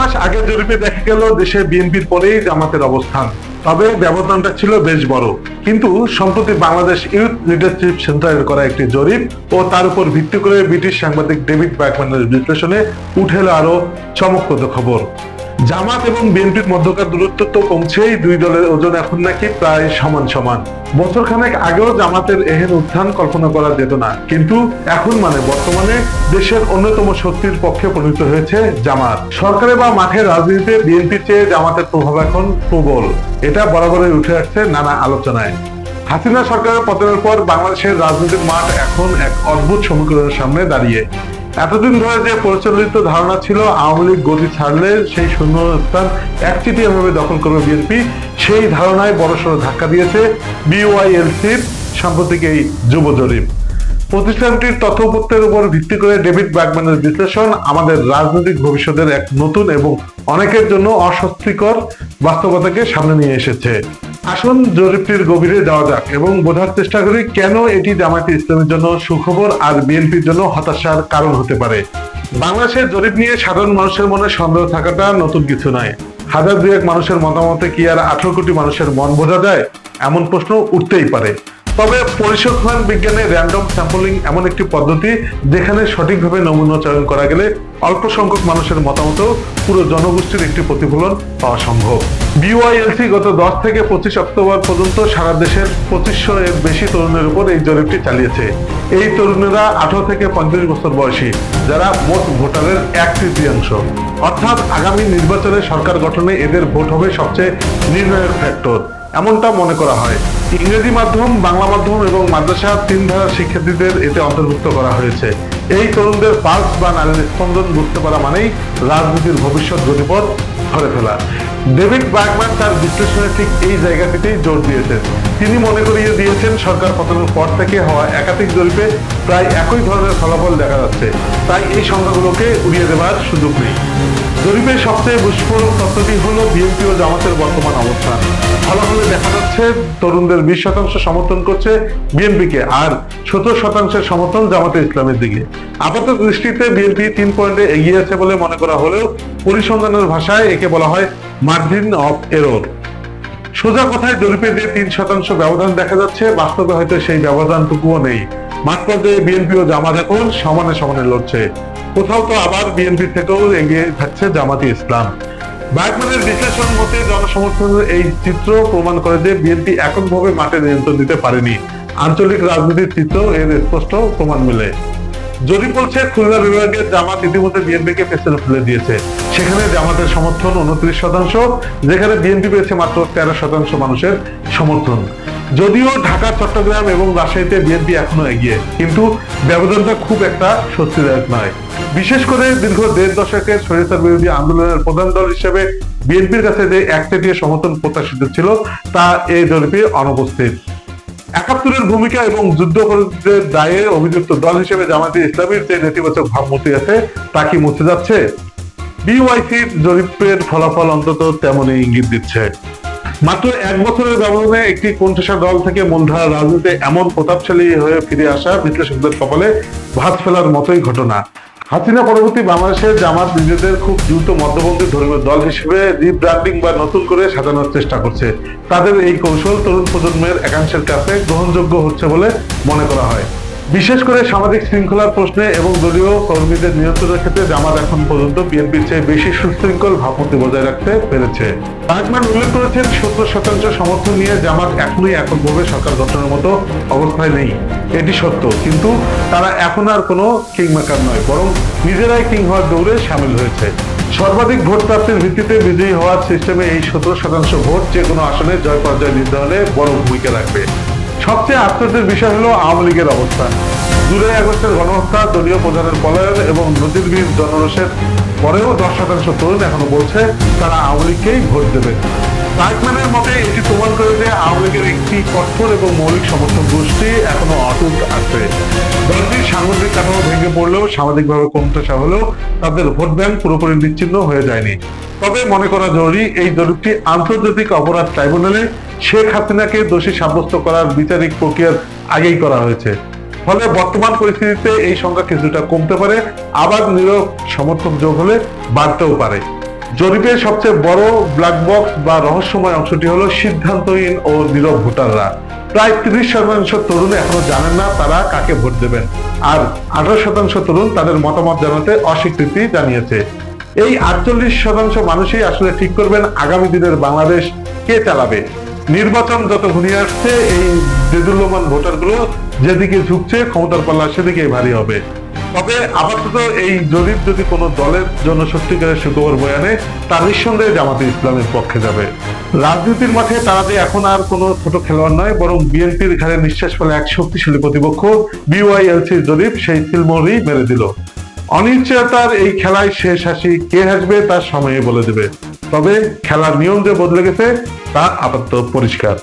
মাস আগে জরিপে দেখা গেল দেশে বিএনপির পরেই জামাতের অবস্থান, তবে ব্যবধানটা ছিল বেশ বড়। কিন্তু সম্প্রতি বাংলাদেশ ইউথ লিডারশিপ সেন্টারের করা একটি জরিপ ও তার উপর ভিত্তি করে ব্রিটিশ সাংবাদিক ডেভিড ব্র্যাকম্যানের বিশ্লেষণে উঠে এলো আরো চমকপ্রদ খবর। জামাত এবং বিএনপির মধ্যকার দূরত্ব তো কমছেই, দুই দলের ওজন এখন নাকি প্রায় সমান সমান। বছর খানেক আগেও জামাতের এহেন উত্থান কল্পনা করা যেত না, কিন্তু এখন বর্তমানে দেশের অন্যতম শক্তির পক্ষে পরিণত হয়েছে জামাত। সরকারে বা মাঠের রাজনীতিতে বিএনপির চেয়ে জামাতের প্রভাব এখন প্রবল, এটা বরাবরই উঠে আসছে নানা আলোচনায়। হাসিনা সরকারের পতনের পর বাংলাদেশের রাজনৈতিক মাঠ এখন এক অদ্ভুত সমীকরণের সামনে দাঁড়িয়ে। এতদিন ধরে যে প্রচলিত ধারণা ছিল আওয়ামী লীগ গদি ছাড়লে সেই শূন্যস্থান একচেটিয়াভাবে দখল করবে বিএনপি, সেই ধারণায় বড়সড় ধাক্কা দিয়েছে বিওয়াইএলসির সাম্প্রতিক এই যুব জরিপ। প্রতিষ্ঠানটির তথ্যপত্রের উপর ভিত্তি করে ডেভিড ব্র্যাকম্যানের বিশ্লেষণ আমাদের রাজনৈতিক ভবিষ্যতের এক নতুন এবং অনেকের জন্য অস্বস্তিকর বাস্তবতাকে সামনে নিয়ে এসেছে। আসুন জরিপটির গভীরে যাওয়া যাক এবং বোঝার চেষ্টা করি কেন এটি জামায়াতে ইসলামের জন্য সুখবর আর বিএনপির জন্য হতাশার কারণ হতে পারে। বাংলাদেশের জরিপ নিয়ে সাধারণ মানুষের মনে সন্দেহ থাকাটা নতুন কিছু নয়। হাজার দুয়েক মানুষের মতামতে কি আর 18 কোটি মানুষের মন বোঝা যায়? এমন প্রশ্ন উঠতেই পারে। তবে পরিসংখ্যান বিজ্ঞানে র্যান্ডম স্যাম্পলিং এমন একটি পদ্ধতি যেখানে সঠিকভাবে নমুনা চয়ন করা গেলে অল্প সংখ্যক মানুষের মতামতেও পুরো জনগোষ্ঠীর একটি প্রতিফলন পাওয়া সম্ভব। বিওয়াইএলসি গত 10 থেকে 25 অক্টোবর পর্যন্ত সারা দেশের 2500 এর বেশি তরুণের উপর এই জরিপটি চালিয়েছে। এই তরুণেরা 18 থেকে 35 বছর বয়সী, যারা মোট ভোটারের 1/3। অর্থাৎ আগামী নির্বাচনে সরকার গঠনে এদের ভোট হবে সবচেয়ে নির্ণায়ক ফ্যাক্টর, এমনটা মনে করা হয়। ইংরেজি মাধ্যম, বাংলা মাধ্যম এবং মাদ্রাসা 3 ধারার শিক্ষার্থীদের এতে অন্তর্ভুক্ত করা হয়েছে। এই তরুণদের পালস বা নারীর স্পন্দন বুঝতে পারা মানেই রাজনীতির ভবিষ্যৎ গতিপথ ধরে ফেলা। ডেভিড ব্র্যাকম্যান তার বিশ্লেষণে ঠিক এই জায়গাটিতেই জোর দিয়েছেন। তিনি মনে করিয়ে দিয়েছেন সরকার পতনের পর থেকে হওয়া একাধিক জরিপে প্রায় একই ধরনের ফলাফল দেখা যাচ্ছে, তাই এই সংখ্যাগুলোকে উড়িয়ে দেওয়ার সুযোগ নেই। জরিপের সবচেয়ে বিস্ফোরক তথ্যটি হলো বিএনপি ও জামাতের বর্তমান অবস্থান। ফলাফলে দেখা যাচ্ছে তরুণদের 20% সমর্থন করছে বিএনপিকে আর 70% সমর্থন জামাতে ইসলামের দিকে। আপাতত দৃষ্টিতে বিএনপি 3 পয়েন্টে এগিয়ে আছে বলে মনে করা হলেও পরিসংখ্যানের ভাষায় একে বলা হয় মার্জিন অফ এরর। সোজা কথায় জরিপে যে 3% ব্যবধান দেখা যাচ্ছে, বাস্তবে হয়তো সেই ব্যবধানটুকুও নেই। মাঠ পর্যায়ে বিএনপি ও জামাত এখন সমানে সমানে লড়ছে। কোথাও তো আবার বিএনপি থেকেও এগিয়ে থাকছে জামাতে ইসলাম। ব্র্যাকম্যানের বিশ্লেষণ মতে জনসমর্থনের এই চিত্র প্রমাণ করে যে বিএনপি এককভাবে মাঠে নিয়ন্ত্রণ দিতে পারেনি। আঞ্চলিক রাজনীতির চিত্র এর স্পষ্ট প্রমাণ মেলে। জরিপ বলছে খুলনা বিভাগের জামাত ইতিমধ্যে বিএনপিকে পেছনে ফেলে দিয়েছে। সেখানে জামাতের সমর্থন 29%, যেখানে বিএনপি পেয়েছে মাত্র 13% মানুষের সমর্থন। যদিও ঢাকা, চট্টগ্রাম এবং রাজশাহীতে বিএনপি এখনো এগিয়ে, কিন্তু ব্যবধানটা খুব একটা স্বস্তিদায়ক নয়। বিশেষ করে দীর্ঘ 1.5 দশকের স্বৈরাচার বিরোধী আন্দোলনের প্রধান দল হিসেবে বিএনপির কাছে যে একচেটিয়া সমর্থন প্রত্যাশিত ছিল তা এই জরিপে অনুপস্থিত। 71-এর ভূমিকা এবং যুদ্ধপরাধীদের দায়ে অভিযুক্ত দল হিসেবে জামায়াতে ইসলামীর যে নেতিবাচক ভাবমূর্তি আছে তা কি মুছে যাচ্ছে? বিওয়াইসির জরিপের ফলাফল অন্তত তেমনই ইঙ্গিত দিচ্ছে। মাত্র 1 বছরের ব্যবধানে একটি কোণঠাসা দল থেকে মূলধারা রাজনীতিতে এমন প্রতাপশালী হয়ে ফিরে আসা বিশ্লেষকদের কপালে ভাঁজ ফেলার মতোই ঘটনা। হাসিনা পরবর্তী বাংলাদেশের জামাত নিজেদের খুব দ্রুত মধ্যপন্থী ধর্মীয় দল হিসেবে রিব্র্যান্ডিং বা নতুন করে সাজানোর চেষ্টা করছে। তাদের এই কৌশল তরুণ প্রজন্মের একাংশের কাছে গ্রহণযোগ্য হচ্ছে বলে মনে করা হয়। বিশেষ করে সামাজিক শৃঙ্খলার প্রশ্নে এবং দলীয় কর্মীদের নিয়ন্ত্রণের ক্ষেত্রে জামাত এখন পর্যন্ত বিএনপির চেয়ে বেশি সুশৃঙ্খল ভাবমূর্তি বজায় রাখতে পেরেছে। ব্র্যাকম্যান উল্লেখ করেছেন 70% সমর্থন নিয়ে জামাত এখনই এককভাবে সরকার গঠনের মতো অবস্থায় নেই। এটি সত্য, কিন্তু তারা এখন আর কোনো কিংমেকার নয়, বরং নিজেরাই কিং হওয়ার দৌড়ে সামিল হয়েছে। সর্বাধিক ভোট প্রাপ্তির ভিত্তিতে বিজয়ী হওয়ার সিস্টেমে এই 17% ভোট যে কোনো আসনে জয় পরাজয় নির্ধারণে বড় ভূমিকা রাখবে। সবচেয়ে আশ্চর্যের বিষয় হলো আওয়ামী লীগের অবস্থান। 2 আগস্টের গণহত্যা, দলীয় প্রধানের পলায়ন এবং নজিরবিহীন জনরোষের পরেও 10% তরুণ এখনো বলছে তারা আওয়ামী লীগকেই ভোট দেবে। ব্র্যাকম্যানের মতে এটি প্রমাণ করে যে আওয়ামী লীগের একটি কঠোর এবং মৌলিক সমর্থক গোষ্ঠী এখনো অটুট আছে। দলটির সাংগঠনিক কাঠামো ভেঙে পড়লেও, সামাজিকভাবে কোণঠাসা হলেও তাদের ভোট ব্যাংক পুরোপুরি বিচ্ছিন্ন হয়ে যায়নি। তবে মনে করা জরুরি, এই জরিপটি আন্তর্জাতিক অপরাধ ট্রাইব্যুনালে শেখ হাসিনাকে দোষী সাব্যস্ত করার বিচারিক প্রক্রিয়ার আগেই করা হয়েছে। ফলে বর্তমান পরিস্থিতিতে এই সংখ্যা কিছুটা কমতে পারে, আবার নীরব সমর্থক যোগ হলে বাড়তেও পারে। জরিপের সবচেয়ে বড় ব্ল্যাক বক্স বা রহস্যময় অংশটি হলো সিদ্ধান্তহীন ও নীরব ভোটাররা। প্রায় 30% তরুণ এখনো জানেন না তারা কাকে ভোট দেবেন, আর 18% তরুণ তাদের মতামত জানাতে অস্বীকৃতি জানিয়েছে। এই 48% মানুষই আসলে ঠিক করবেন আগামী দিনের বাংলাদেশ কে চালাবে। নির্বাচন যত ঘনিয়ে আসছে, এই দেদুল্যমান ভোটারগুলো যেদিকে ঝুঁকছে, ক্ষমতার পাল্লা সেদিকেই ভারী হবে। তবে আপাতত এই জরিপ যদি কোনো দলের জন্য সত্যিকারের সুখবর বয়ে আনে, তা নিঃসন্দেহে জামাতে ইসলামের পক্ষে যাবে। রাজনীতির মাঠে তারা যে এখন আর কোনো ছোট খেলোয়াড় নয়, বরং বিএনপির ঘাড়ে নিঃশ্বাস ফেলে এক শক্তিশালী প্রতিপক্ষ। বিওয়াইএলসির জরিপ সেই সিলমোহরই মেরে দিল। অনিশ্চয়তার এই খেলায় শেষ হাসি কে হাসবে তা সময়ে বলে দেবে। তবে খেলার নিয়ম যে বদলে গেছে তা আপাতত পরিষ্কার।